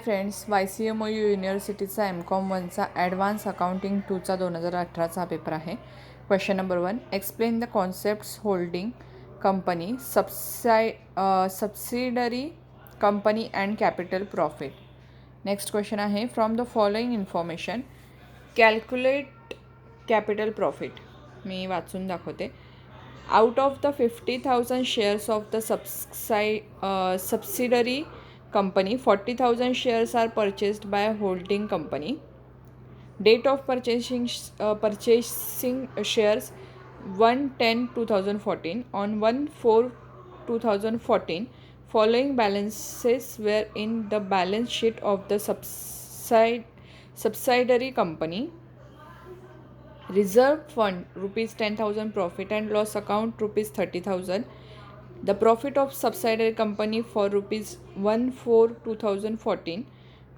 Friends, YCMOU युनिव्हर्सिटीचा M.Com.1चा advance accounting 2चा 2018चा पेपर आहे. Question number 1, explain the concepts holding company, subsidiary company and capital profit. Next question आहे, from the following information calculate capital profit. मी वाचून दाखवते. Out of the 50,000 shares of the subsidiary company, 40,000 shares are purchased by a holding company. Date of purchasing shares 1/10/2014. On 1/4/2014, following balances were in the balance sheet of the subsidiary company. Reserve fund rupees 10,000, profit and loss account rupees 30,000. The profit of subsidiary company for rupees 1/4/2014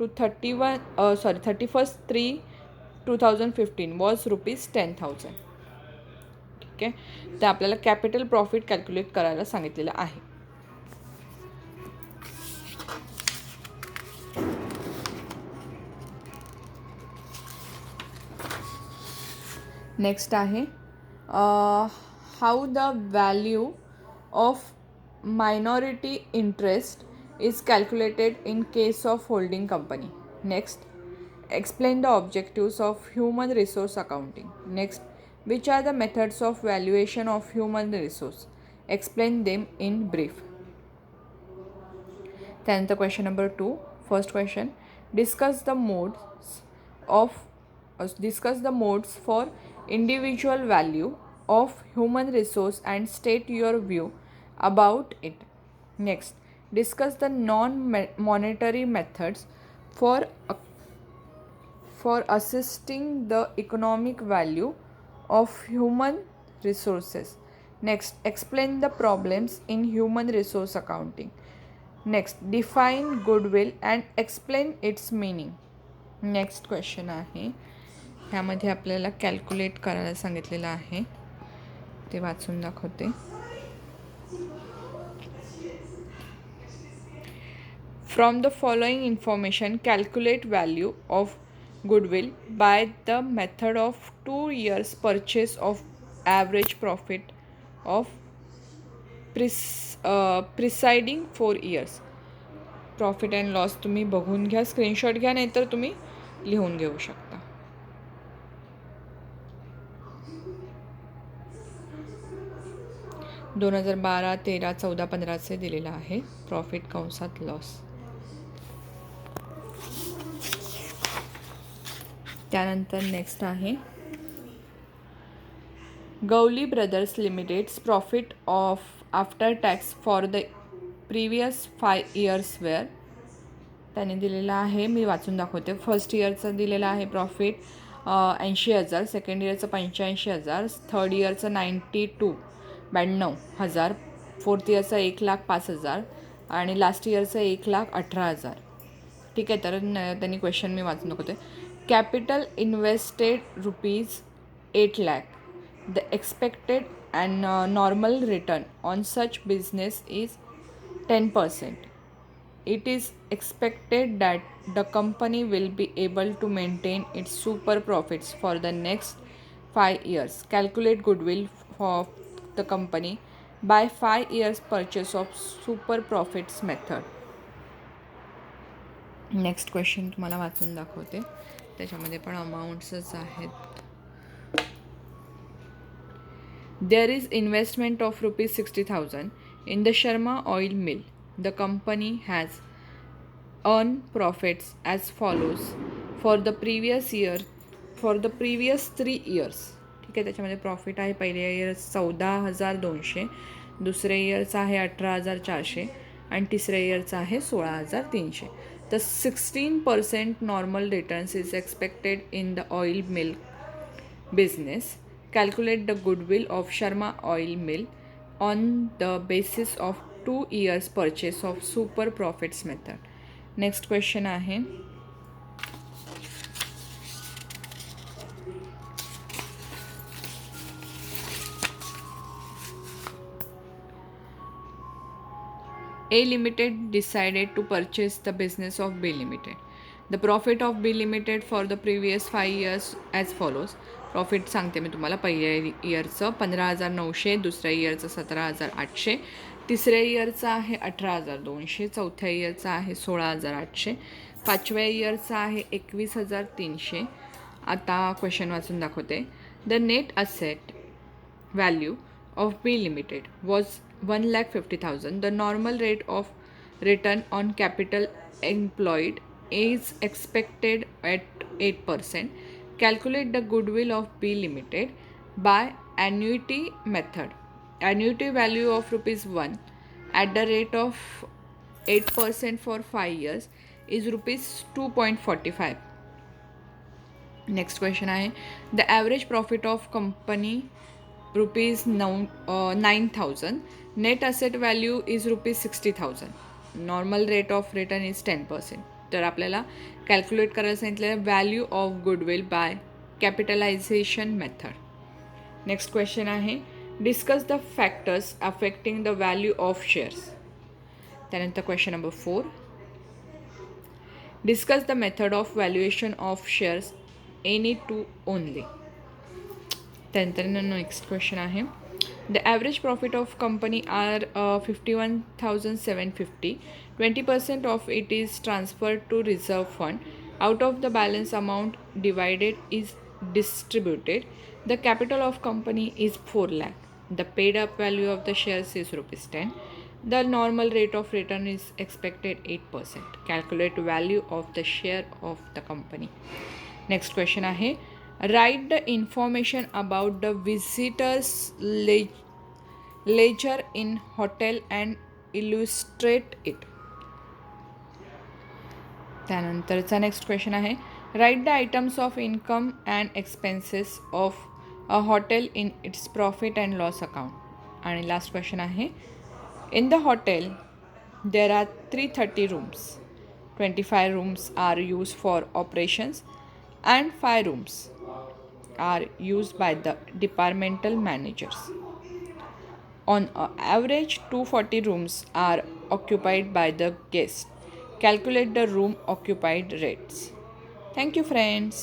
to 31/3/2015 was rupees 10,000. ठीक आहे, तर आपल्याला capital profit calculate करायला सांगितलेलं आहे. Next आहे, how the value of minority interest is calculated in case of holding company. Next, explain the objectives of human resource accounting. Next, which are the methods of valuation of human resource? Explain them in brief. Then the question number 2, first question, discuss the modes for individual value of human resource and state your view about it. Next, discuss the non-monetary methods for assessing the economic value of human resources. Next, explain the problems in human resource accounting. Next, define goodwill and explain its meaning. Next question आहे, ह्यामध्ये आपल्याला calculate करायला सांगितलेलं आहे, ते वाचून दाखवते. From the following information, calculate value of goodwill by the method of 2 years purchase of average profit of preceding 4 years. Profit and loss तुम्ही बघून घ्या, स्क्रीनशॉट घ्या, नाहीतर तुम्ही लिहून घेऊ शकता. दोन 2012, 13, 14, 15 दिलेला आहे प्रॉफिट कंसात लॉस. त्यानंतर नेक्स्ट आहे, Gawali brothers limited's profit of after tax for the previous 5 years वेअर. त्याने दिलेला आहे, मी वाचून दाखवते. फर्स्ट इयरचं दिलेलं आहे प्रॉफिट 80,000, सेकंड इयरचं 85,000, थर्ड इयरचं 92,000, फोर्थ इयरचं 1,05,000 आणि लास्ट इयरचं 1,18,000. ठीक आहे, तर त्यांनी क्वेश्चन मी वाचून दाखवते. Capital invested rupees 8 lakh. The expected and normal return on such business is 10%. It is expected that the company will be able to maintain its super profits for the next 5 years. Calculate goodwill for the company by 5 years purchase of super profits method. Next question तुम्हाला वाचून दाखवते, त्याच्यामध्ये पण अमाऊंट्सच आहेत. There is investment of rupees 60,000 in the Sharma oil mill. The company has earned profits as follows for the previous 3 years. ठीक आहे, त्याच्यामध्ये profit आहे पहिल्या इयर्स 14,200, दुसऱ्या इयरचा आहे 18,400 आणि तिसऱ्या इयरचा आहे 16,300. The 16% normal returns is expected in the oil mill business. Calculate the goodwill of Sharma oil mill on the basis of 2 years purchase of super profits method. Next question आहे, A Limited decided to purchase the business of B Limited. The profit of B Limited for the previous 5 years as follows. Profit सांगते मी तुम्हाला. पहिल्या इयरचं 15,900, दुसऱ्या इयरचं 17,800, तिसऱ्या इयरचं आहे 18,200, चौथ्या इयरचं आहे 16,800, पाचव्या इयरचं आहे 21,300. आता क्वेश्चन वाचून दाखवते. The net asset value of B Limited was 1,50,000. The normal rate of return on capital employed is expected at 8%. Calculate the goodwill of B Limited by annuity method. Annuity value of rupees 1 at the rate of 8% for 5 years is rupees 2.45. Next question आहे. The average profit of company rupees 9,000. Net asset value is rupees 60,000. Normal rate of return is 10%. तर आपल्याला calculate करायला सांगितलं आहे value of goodwill by capitalization method. Next question आहे. Discuss the factors affecting the value of shares. त्यानंतर question number 4. Discuss the method of valuation of shares any two only. त्यानंतर next question आहे. The average profit of company are 51,750. 20% of it is transferred to reserve fund. Out of the balance amount divided is distributed. The capital of company is 4 lakh. The paid up value of the shares is rupees 10. The normal rate of return is expected 8%. Calculate value of the share of the company. Next question आहे. Write the information about the visitors ledger in hotel and illustrate it. त्यानंतरचा next question आहे. Write the items of income and expenses of a hotel in its profit and loss account. आणि last question आहे. In the hotel there are 330 rooms. 25 rooms are used for operations and 5 rooms are used by the departmental managers. On average, 240 rooms are occupied by the guests. Calculate the room occupied rates. Thank you, friends.